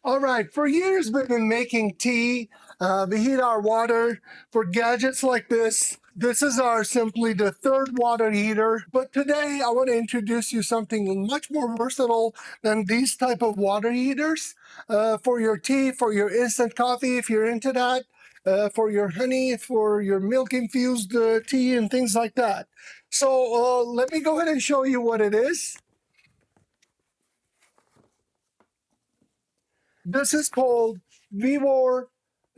All right, for years we've been making tea. We heat our water for gadgets like this. This is our simply the third water heater. But today I want to introduce you something much more versatile than these type of water heaters. For your tea, for your instant coffee, if you're into that, for your honey, for your milk infused tea and things like that. So let me go ahead and show you what it is. This is called Vevor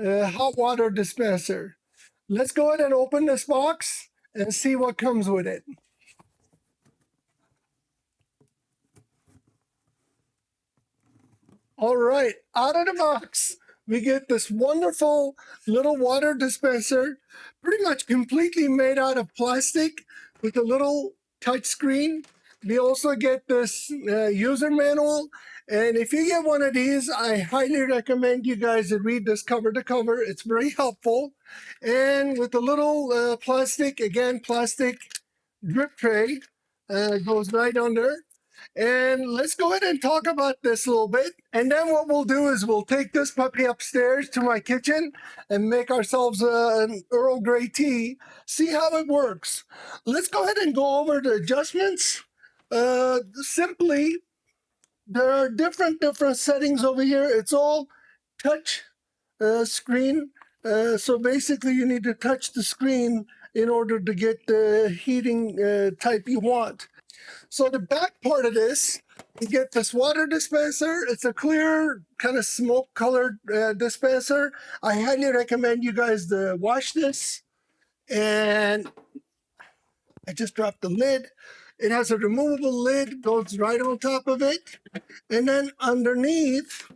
hot water dispenser. Let's go ahead and open this box and see what comes with it. All right, out of the box, we get this wonderful little water dispenser, pretty much completely made out of plastic with a little touch screen. We also get this user manual. And if you get one of these, I highly recommend you guys to read this cover to cover. It's very helpful. And with a little plastic drip tray goes right under. And let's go ahead and talk about this a little bit. And then what we'll do is we'll take this puppy upstairs to my kitchen and make ourselves an Earl Grey tea, see how it works. Let's go ahead and go over the adjustments. Simply, there are different settings over here. It's all touch screen. So basically, you need to touch the screen in order to get the heating type you want. So the back part of this, you get this water dispenser. It's a clear, kind of smoke-colored dispenser. I highly recommend you guys to wash this. And I just dropped the lid. It has a removable lid, goes right on top of it. And then underneath,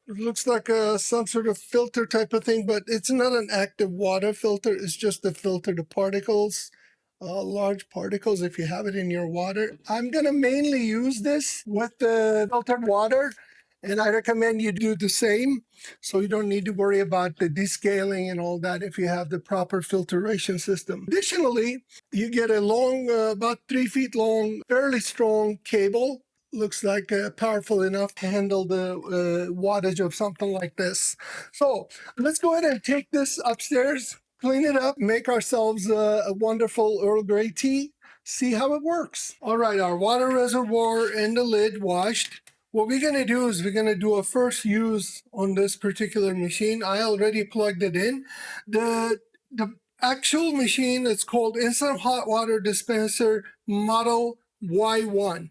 it looks like some sort of filter type of thing, but it's not an active water filter. It's just to filter the particles, large particles, if you have it in your water. I'm going to mainly use this with the filtered water, and I recommend you do the same so you don't need to worry about the descaling and all that if you have the proper filtration system. Additionally, you get a long, about 3 feet long, fairly strong cable. Looks like powerful enough to handle the wattage of something like this. So let's go ahead and take this upstairs, clean it up, make ourselves a wonderful Earl Grey tea, see how it works. All right, our water reservoir and the lid washed. What we're going to do is we're going to do a first use on this particular machine. I already plugged it in. The actual machine is called Instant Hot Water Dispenser Model Y1.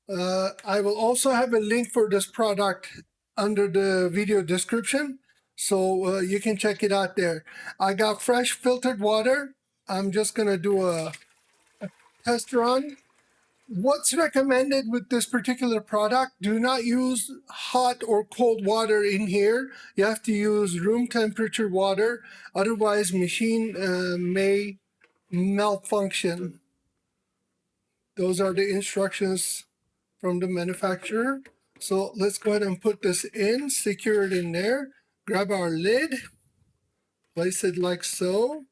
I will also have a link for this product under the video description, so you can check it out there. I got fresh filtered water. I'm just going to do a test run. What's recommended with this particular product, do not use hot or cold water in here. You have to use room temperature water, otherwise machine may malfunction. Those are the instructions from the manufacturer. So let's go ahead and put this in, secure it in there, grab our lid, place it like so,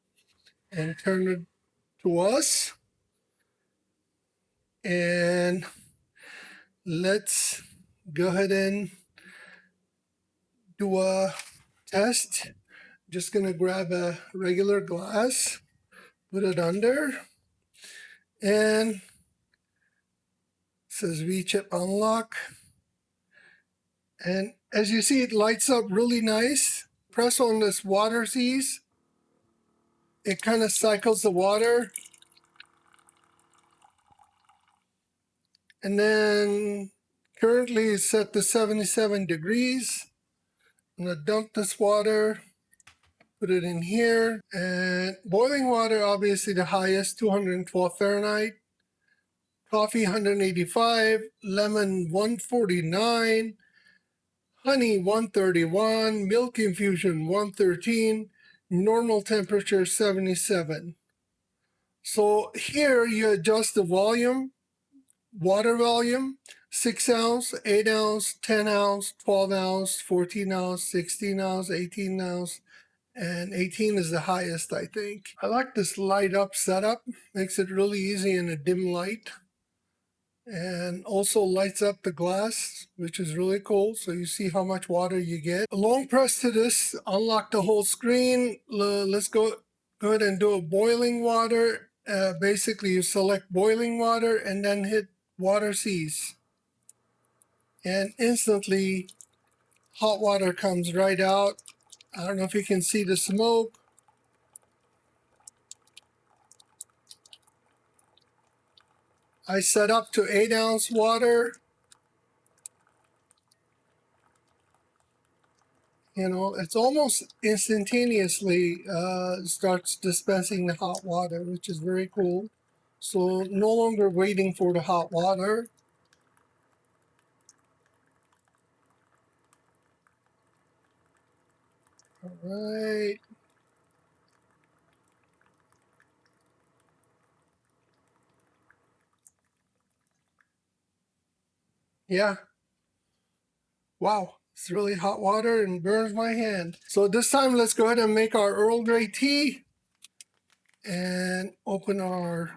and turn it to us. And let's go ahead and do a test. Just gonna grab a regular glass, put it under, and it says V-chip unlock. And as you see, it lights up really nice. Press on this water seize. It kind of cycles the water. And then currently it's set to 77 degrees. I'm gonna dump this water, put it in here, and boiling water, obviously the highest, 212 Fahrenheit. Coffee, 185, lemon, 149, honey, 131, milk infusion, 113, normal temperature, 77. So here you adjust the volume, water volume, 6 ounce, 8 ounce, 10 ounce, 12 ounce, 14 ounce, 16 ounce, 18 ounce, and 18 is the highest, I think. I like this light up setup, makes it really easy in a dim light. and also lights up the glass, which is really cool. So you see how much water you get. A long press to this, unlock the whole screen. Let's go ahead and do a boiling water. Basically, you select boiling water and then hit water cease. And instantly, hot water comes right out. I don't know if you can see the smoke. I set up to 8-ounce water. You know, it's almost instantaneously starts dispensing the hot water, which is very cool. So no longer waiting for the hot water. All right. Yeah. Wow. It's really hot water and burns my hand. So this time, let's go ahead and make our Earl Grey tea and open our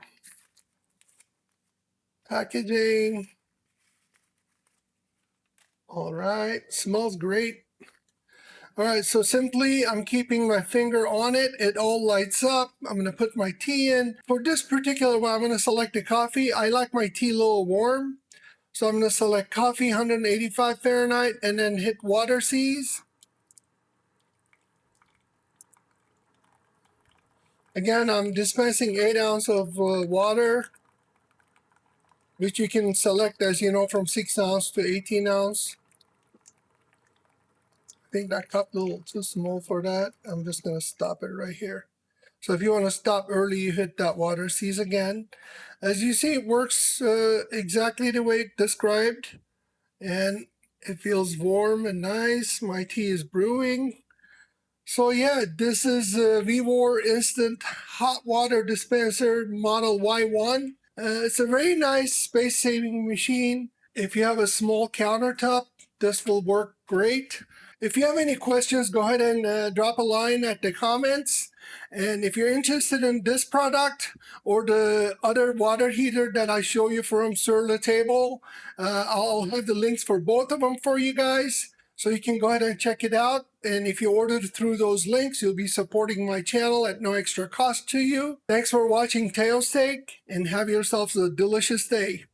packaging. All right. Smells great. All right, so simply I'm keeping my finger on it. It all lights up. I'm going to put my tea in. For this particular one, I'm going to select a coffee. I like my tea a little warm. So I'm going to select coffee, 185 Fahrenheit, and then hit water cease. Again, I'm dispensing 8 ounces of water, which you can select, as you know, from 6 ounce to 18 ounce. I think that cup a little too small for that. I'm just going to stop it right here. So if you want to stop early, you hit that water cease again. As you see, it works exactly the way it described. And it feels warm and nice. My tea is brewing. So yeah, this is a Vevor Instant Hot Water Dispenser Model Y1. It's a very nice space-saving machine. If you have a small countertop, this will work great. If you have any questions, go ahead and drop a line at the comments. And if you're interested in this product or the other water heater that I show you from Sur La Table, I'll have the links for both of them for you guys. So you can go ahead and check it out. And if you order through those links, you'll be supporting my channel at no extra cost to you. Thanks for watching Tail Steak and have yourselves a delicious day.